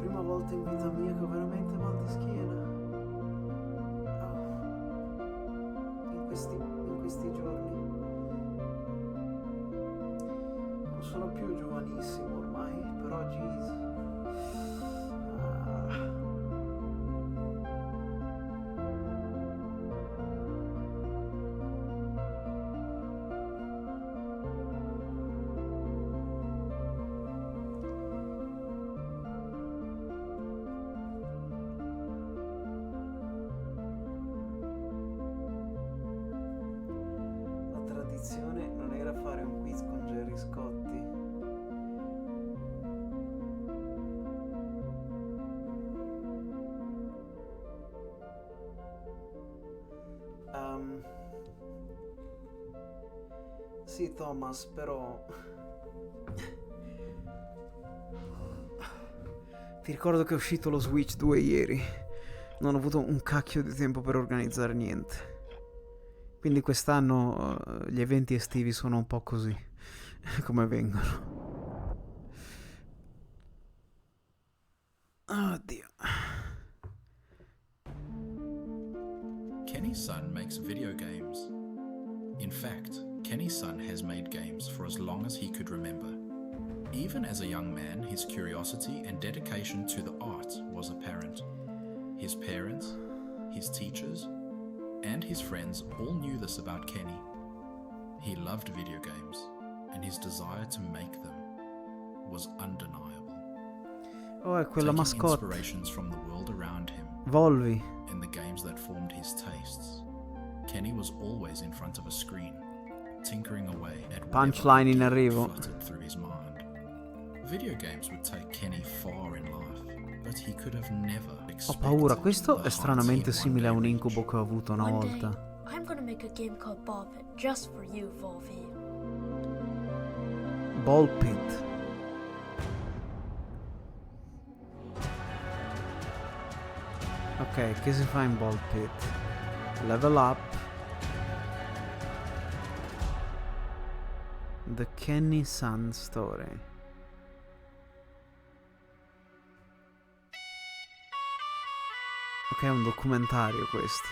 prima volta in vita mia che ho veramente mal di schiena. In questi giorni. Non sono più giovanissimo ormai, però jeez. La tradizione non era fare un quiz con Gerry Scotti. Sì, Thomas, però ti ricordo che è uscito lo Switch 2 ieri. Non ho avuto un cacchio di tempo per organizzare niente. Quindi quest'anno gli eventi estivi sono un po' così, come vengono. Oddio. Kenny's son makes video games. In fact, Kenny's son has made games for as long as he could remember. Even as a young man, his curiosity and dedication to the art was apparent. His parents, his teachers, and his friends all knew this about Kenny. He loved video games, and his desire to make them was undeniable. Oh, è quella Taking mascotte. inspirations from the world around him Volvi. and the games that formed his tastes, Kenny was always in front of a screen, tinkering away at whatever Punchline in idea arrivo. fluttered through his mind. Video games would take Kenny far in life, but he could have never Ho expected paura, questo the è stranamente heights he'd simile a one un day incubo reach. che ho avuto una One day, volta. I'm gonna make a game called Ball Pit just for you, Volvi. Ball Pit. Ok, che si fa in Ball Pit? Level up. The Kenny Sun Story. Ok, è un documentario questo.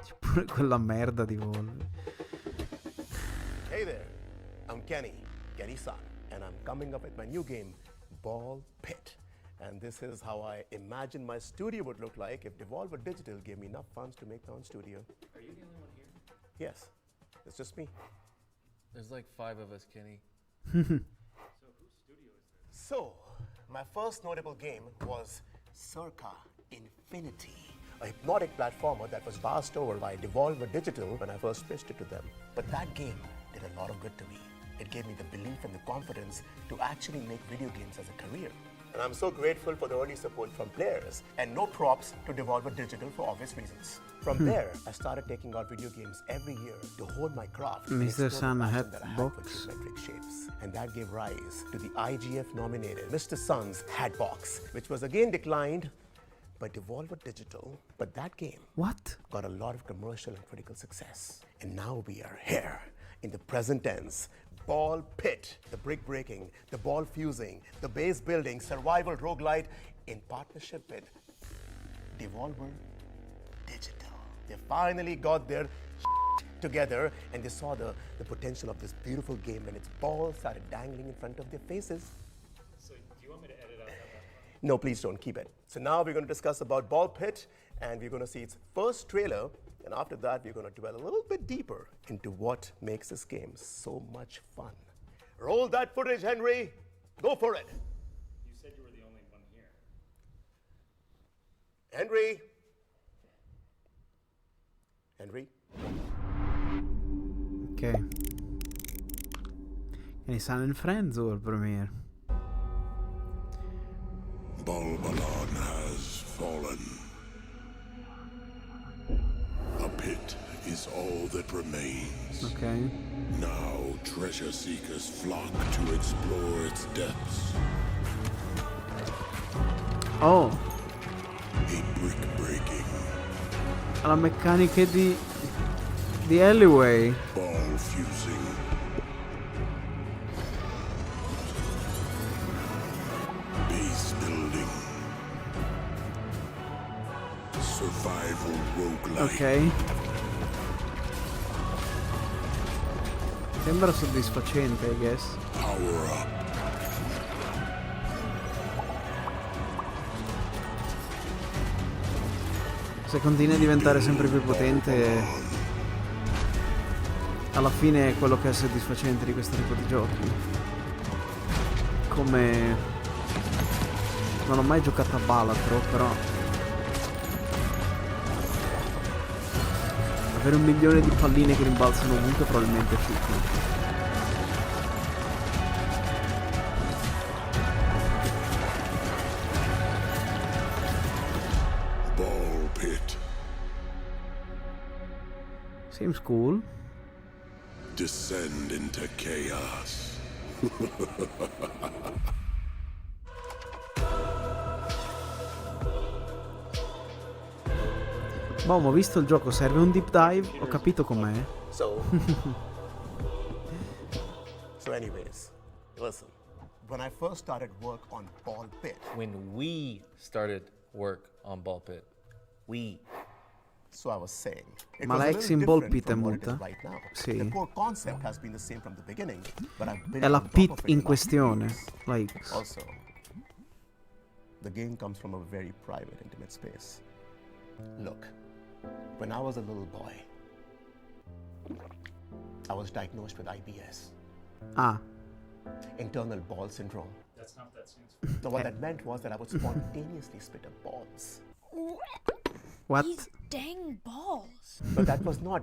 C'è pure quella merda di Volvi. Hey there, I'm Kenny's son, and I'm coming up with my new game, Ball Pit. And this is how I imagine my studio would look like if Devolver Digital gave me enough funds to make my own studio. Are you the only one here? Yes, it's just me. There's like 5 of us, Kenny. So whose studio is this? So, my first notable game was Circa Infinity, a hypnotic platformer that was passed over by Devolver Digital when I first pitched it to them. But that game did a lot of good to me. It gave me the belief and the confidence to actually make video games as a career. And I'm so grateful for the early support from players, and no props to Devolver Digital for obvious reasons. From there, I started taking out video games every year to hone my craft and Mr. explore the Sun passion hat that I had for box. geometric shapes. And that gave rise to the IGF-nominated Mr. Sun's Hatbox, which was again declined by Devolver Digital. But that game What? got a lot of commercial and critical success. And now we are here in the present tense. Ball Pit, the brick breaking, the ball fusing, the base building, survival roguelite in partnership with Devolver Digital. They finally got their together and they saw the potential of this beautiful game and its balls started dangling in front of their faces. So do you want me to edit out that part? No, please don't, keep it. So now we're going to discuss about Ball Pit, and we're going to see its first trailer, and after that we're going to dwell a little bit deeper into what makes this game so much fun. Roll that footage, Henry. Go for it. You said you were the only one here. Henry. Henry. Ok. Kenny Sun and Friends or premiere? Balbalon has fallen. A pit is all that remains. Ok. Now treasure seekers flock to explore its depths. Oh, A brick breaking, ha la meccanica di The alleyway. Ball fusing. Base building. Survival roguelike. Ok. Sembra soddisfacente, I guess. Power up. Se continui a diventare sempre più potente, alla fine è quello che è soddisfacente di questo tipo di giochi. Come... non ho mai giocato a Balatro, però... avere 1 milione di palline che rimbalzano ovunque probabilmente è figo. Seems cool. Descend into chaos. Boh, ho visto il gioco, serve un deep dive, ho capito com'è. So anyways, listen. When I first started work on Ball Pit, When we started work on Ball Pit. so I was saying, it Ma was la a ex little in Ball different Pit è from what it is muta? right now. Sì. The core concept has been the same from the beginning, but I've built È la on top of pit it in a lot. questione, la X. Also, the game comes from a very private, intimate space. Look, when I was a little boy, I was diagnosed with IBS, Ah, internal ball syndrome. So what that meant was that I would spontaneously spit up balls. what? These dang balls. But that was not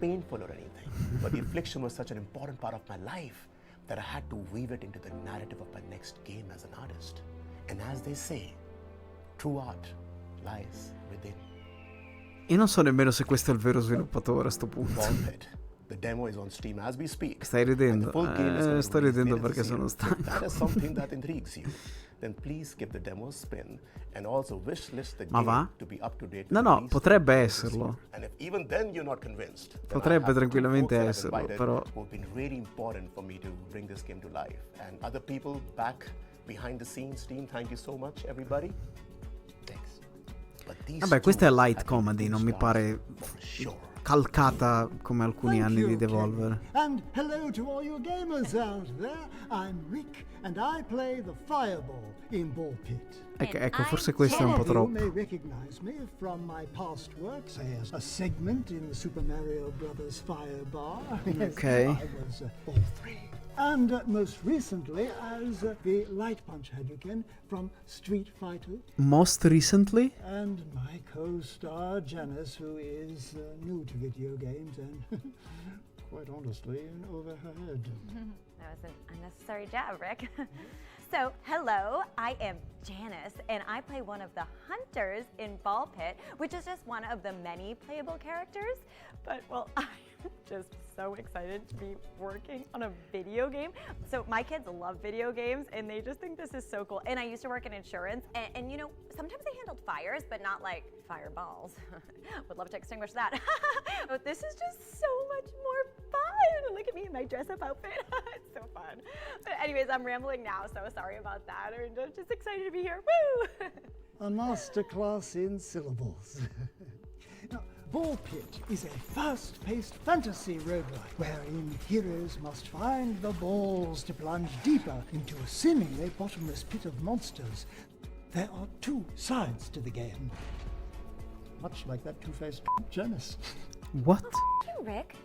painful or anything. But the affliction was such an important part of my life that I had to weave it into the narrative of my next game as an artist. And as they say, true art lies within. Io non so nemmeno se questo è il vero sviluppatore a sto punto. Ball Pit. The demo is on Steam as we speak. Stai ridendo? And the full game is gonna Sto release ridendo later perché this sono year. stanco. If that is something that intrigues you, then please give the demo a spin and also wishlist the Ma game va? to be up to date. No, with the no, release potrebbe date this esserlo. year. And if even then you're not convinced, then Potrebbe I have two tranquillamente folks that I've esserlo, invited però- who have been really important for me to bring this game to life. And other people back behind the scenes, team, thank you so much, everybody. Thanks. But these Vabbè, questa è two light have been comedy, non mi stars pare for sure. calcata come alcuni Thank anni you, di Devolver. Kenny. And hello to all you gamers out there. I'm Rick, and I play the Fireball in Ball Pit. Ecco, forse questo è un po' Some of you troppo. may recognize me from my past work, say as a segment in the Super Mario Brothers Fire Bar. Yes, Okay. I was all three. And most recently as the Light Punch Hadouken from Street Fighter. Most recently? And my co-star Janice, who is new to video games and, quite honestly, in over her head. That was an unnecessary jab, Rick. So, hello, I am Janice, and I play one of the hunters in Ball Pit, which is just one of the many playable characters. But, well, I'm just so excited to be working on a video game. So, my kids love video games, and they just think this is so cool. And I used to work in insurance, and you know, sometimes I handled fires, but not like fireballs. Would love to extinguish that. But this is just so much more fun. Look at me in my dress-up outfit. It's so fun. But anyways, I'm rambling now, so sorry about that. I'm just excited to be here. Woo! A masterclass in syllables. Now, Ball Pit is a fast-paced fantasy roguelike wherein heroes must find the balls to plunge deeper into a seemingly bottomless pit of monsters. There are two sides to the game, much like that two-faced Janice. What? You, Rick.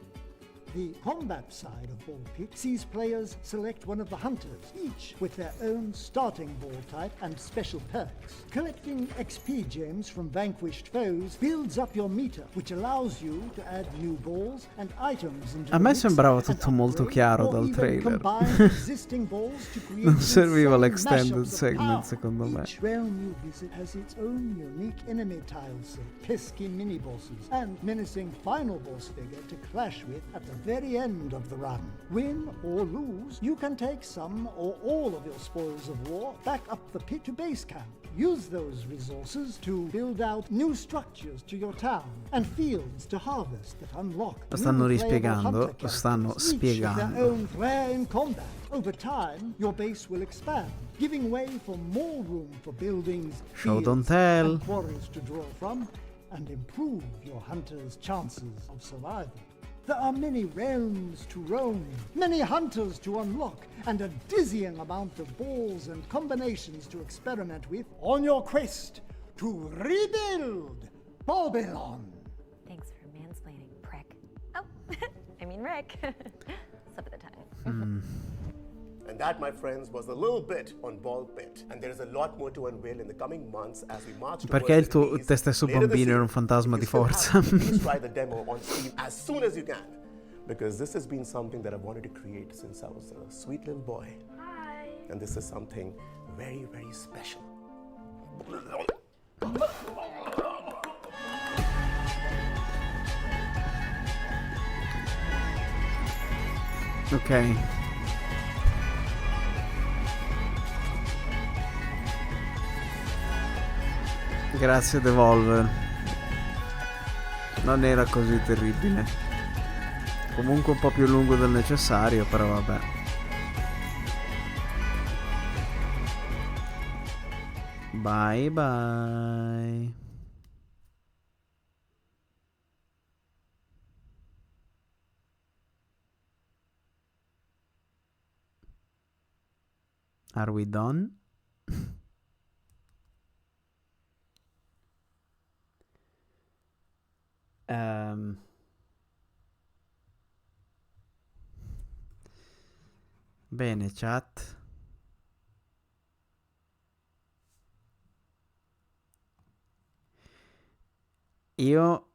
The combat side of Ball Pit sees players select one of the hunters, each with their own starting ball type and special perks. Collecting XP gems from vanquished foes builds up your meter, which allows you to add new balls and items into A the me mix sembrava and tutto molto upgrade chiaro or dal even trailer. combine existing balls to create Non serviva insane l'extended mashups of segment, power. secondo me. Each realm you visit has its own unique enemy tile set, pesky mini-bosses, and menacing final boss figure to clash with at the very end of the run. Win or lose, you can take some or all of your spoils of war back up the pit to base camp. Use those resources to build out new structures to your town and fields to harvest that unlock Lo stanno new rispiegando, playable hunter lo stanno characters, each with their spiegando. own flair in combat. Over time, your base will expand, giving way for more room for buildings, Show don't fields, tell. and quarries to draw from, and improve your hunters' chances of survival. There are many realms to roam, many hunters to unlock, and a dizzying amount of balls and combinations to experiment with on your quest to rebuild Babylon. Thanks for mansplaining, prick. Oh, I mean Rick. Slip of the tongue. And that, my friends, was a little bit on Ball Pit. And there is a lot more to unveil in the coming months as we march Perché il tuo te stesso bambino era un fantasma di forza. Please try the demo on Steam as soon as you can. Because this has been something that I've wanted to create since I was a sweet little boy. Hi. And this is something very, very special. Ok. Grazie Devolver. Non era così terribile. Comunque un po' più lungo del necessario, però vabbè. Bye bye. Are we done? Bene, chat. Io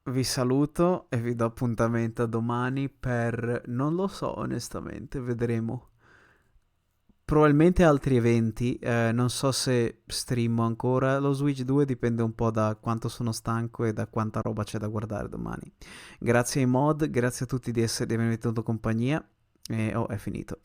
vi saluto e vi do appuntamento a domani per... non lo so onestamente, vedremo. Probabilmente altri eventi, non so se streamo ancora lo Switch 2, dipende un po' da quanto sono stanco e da quanta roba c'è da guardare domani. Grazie ai mod, grazie a tutti di avermi tenuto compagnia e è finito.